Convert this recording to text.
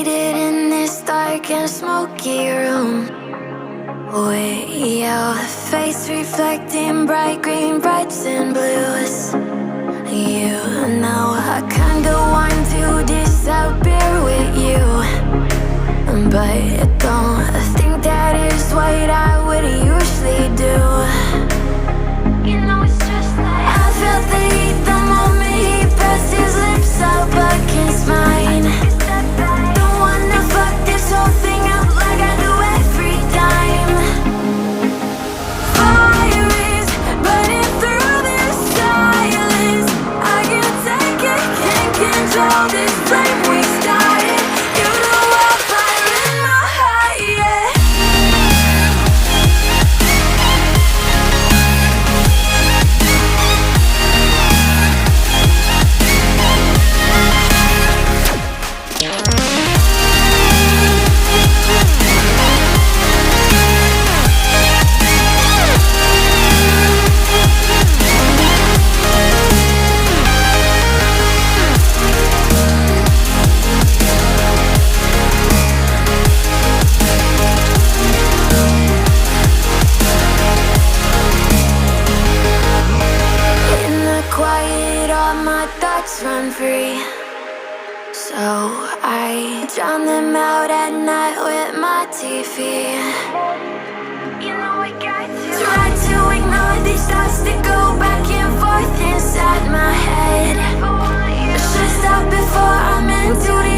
Seated in this dark and smoky room, with your face reflecting bright green, brights and blues. You know I kinda want to disappear with you, but don't think that is what I would usually do. You know it's just like I felt the heat the moment he pressed his lips up against mine. Don't wanna fuck this whole thing up like I do every time. Fire is burning through this silence. I can't take it, can't control this flame we started. You know I'll fire in my heart, yeah. Run free, so I drown them out at night with my TV. You know I got to try to ignore these thoughts that go back and forth inside my head. Should stop before I'm in too deep.